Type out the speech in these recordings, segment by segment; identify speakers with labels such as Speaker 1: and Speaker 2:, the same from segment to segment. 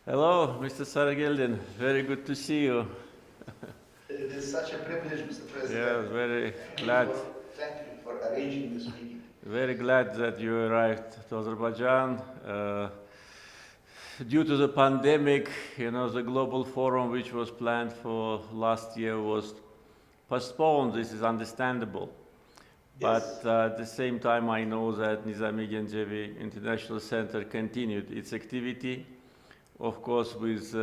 Speaker 1: Hello, Mr. Saragildin. Very good to see you.
Speaker 2: It is such a privilege, Mr. President.
Speaker 1: Yeah, very glad.
Speaker 2: Thank you for arranging this meeting.
Speaker 1: Very glad that you arrived to Azerbaijan. Due to the pandemic, the global forum which was planned for last year was postponed. This is understandable.
Speaker 2: Yes.
Speaker 1: But at the same time, I know that Nizami Gəncəvi International Center continued its activity, of course, with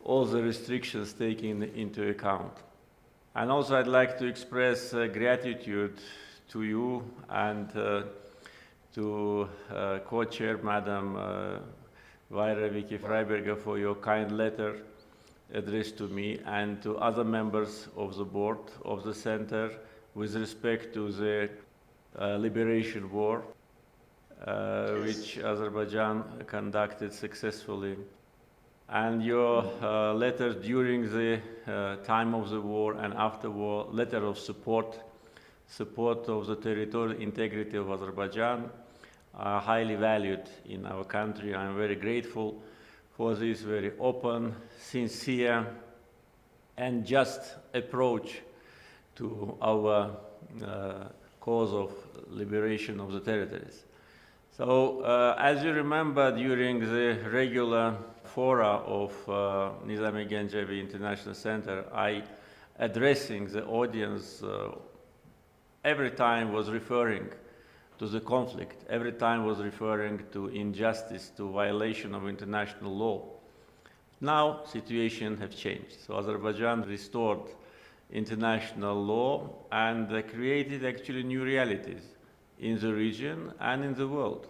Speaker 1: all the restrictions taken into account. And also I'd like to express gratitude to you and to co-chair Madam Vaira Vicky Freiberger for your kind letter addressed to me and to other members of the board of the center with respect to the liberation war, which Azerbaijan conducted successfully. And your letters during the time of the war and after war, letter of support of the territorial integrity of Azerbaijan are highly valued in our country. I'm very grateful for this very open, sincere, and just approach to our cause of liberation of the territories. So, as you remember, during the regular fora of Nizami Gəncəvi International Center, I, addressing the audience, every time was referring to the conflict, every time was referring to injustice, to violation of international law. Now, situation has changed. So Azerbaijan restored international law and created actually new realities in the region and in the world.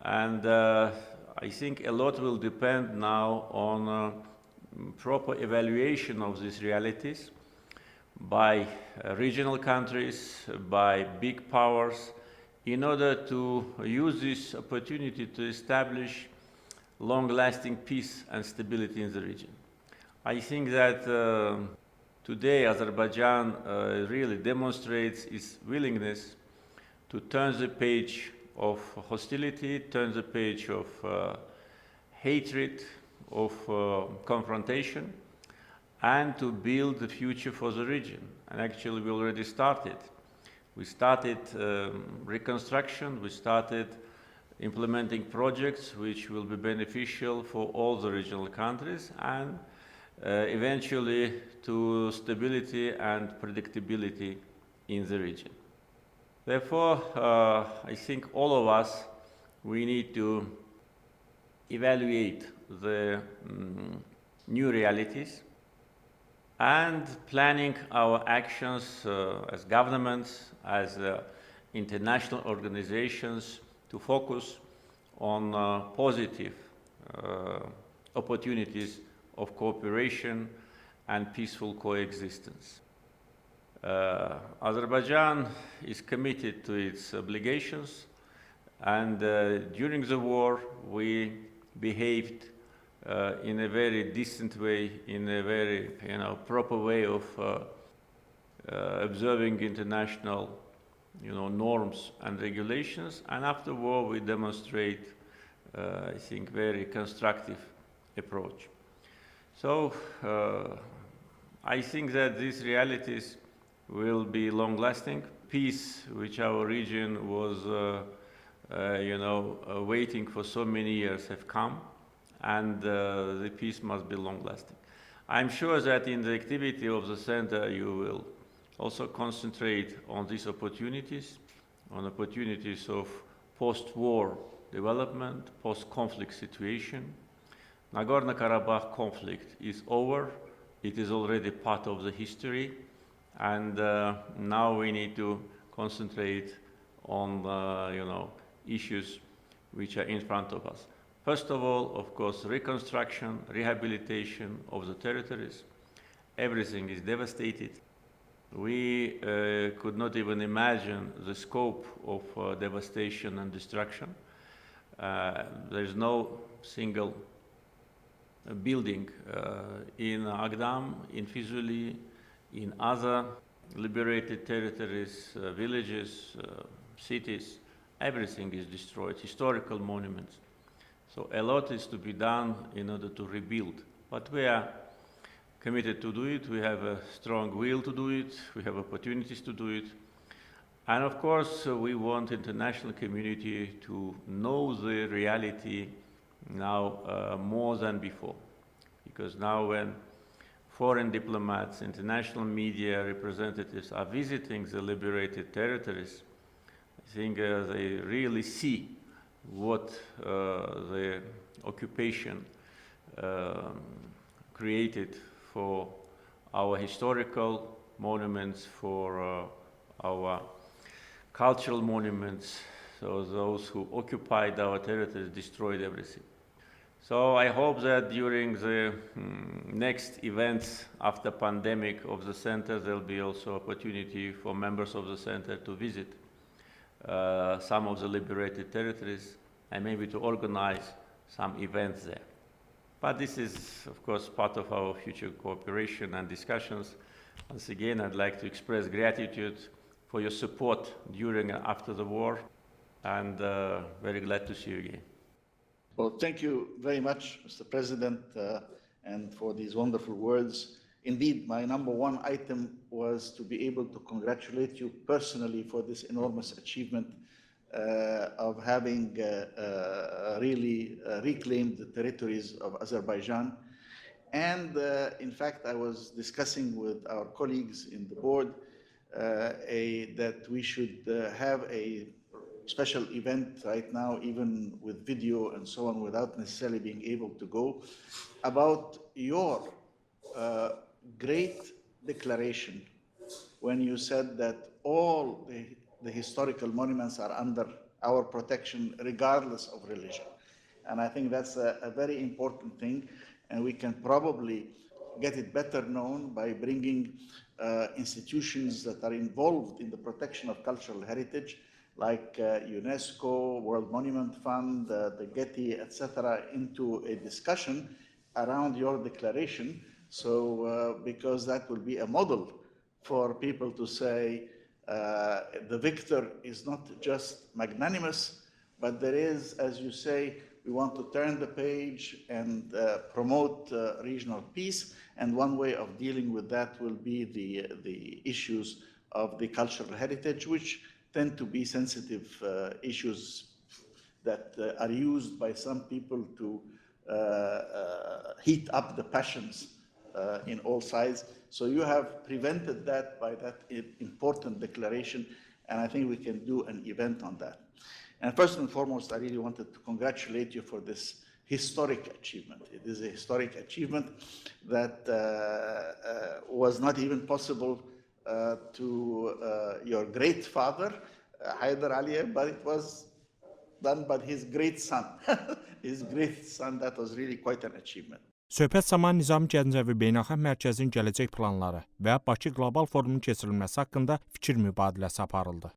Speaker 1: And I think a lot will depend now on proper evaluation of these realities by regional countries, by big powers, in order to use this opportunity to establish long-lasting peace and stability in the region. I think that today Azerbaijan really demonstrates its willingness to turn the page of hostility, turn the page of hatred, of confrontation, and to build the future for the region. And actually we already started. We started reconstruction, we started implementing projects which will be beneficial for all the regional countries and eventually to stability and predictability in the region. Therefore, I think all of us, we need to evaluate the new realities and planning our actions as governments, as international organizations to focus on positive opportunities of cooperation and peaceful coexistence. Azerbaijan is committed to its obligations, and during the war we behaved in a very decent way, in a very proper way of observing international norms and regulations, and after war we demonstrate I think very constructive approach. So I think that these realities will be long-lasting. Peace, which our region was, waiting for so many years, have come, and the peace must be long-lasting. I'm sure that in the activity of the center, you will also concentrate on these opportunities, on opportunities of post-war development, post-conflict situation. Nagorno-Karabakh conflict is over. It is already part of the history. And now we need to concentrate on issues which are in front of us. First of all, of course, reconstruction, rehabilitation of the territories. Everything is devastated. We could not even imagine the scope of devastation and destruction. There's no single building in Agdam, in Fizuli, in other liberated territories, villages, cities. Everything is destroyed, historical monuments. So a lot is to be done in order to rebuild. But we are committed to do it. We have a strong will to do it. We have opportunities to do it. And of course, we want international community to know the reality now more than before. Because now when foreign diplomats, international media representatives are visiting the liberated territories, I think they really see what the occupation created for our historical monuments, for our cultural monuments. So those who occupied our territories destroyed everything. So I hope that during the next events after pandemic of the center, there'll be also opportunity for members of the center to visit some of the liberated territories and maybe to organize some events there. But this is, of course, part of our future cooperation and discussions. Once again, I'd like to express gratitude for your support during and after the war, and very glad to see you again.
Speaker 2: Well, thank you very much, Mr. President, and for these wonderful words. Indeed, my number one item was to be able to congratulate you personally for this enormous achievement of having really reclaimed the territories of Azerbaijan. And in fact, I was discussing with our colleagues in the board that we should have a special event right now, even with video and so on, without necessarily being able to go, about your great declaration when you said that all the historical monuments are under our protection regardless of religion. And I think that's a very important thing, and we can probably get it better known by bringing institutions that are involved in the protection of cultural heritage, like UNESCO, World Monument Fund, the Getty, etc., into a discussion around your declaration. So, because that will be a model for people to say the victor is not just magnanimous, but there is, as you say, we want to turn the page and promote regional peace. And one way of dealing with that will be the issues of the cultural heritage, which tend to be sensitive issues that are used by some people to heat up the passions in all sides. So you have prevented that by that important declaration, and I think we can do an event on that. And first and foremost, I really wanted to congratulate you for this historic achievement. It is a historic achievement that was not even possible to your great father, Haydar Əliyev, but it was done by his great son. His great son, that was really quite an achievement.
Speaker 3: Söhbət zamanı Nizami Gəncəvi Beynəlxalq Mərkəzinin gələcək planları və Bakı Qlobal Forumunun keçirilməsi haqqında fikir mübadiləsi aparıldı.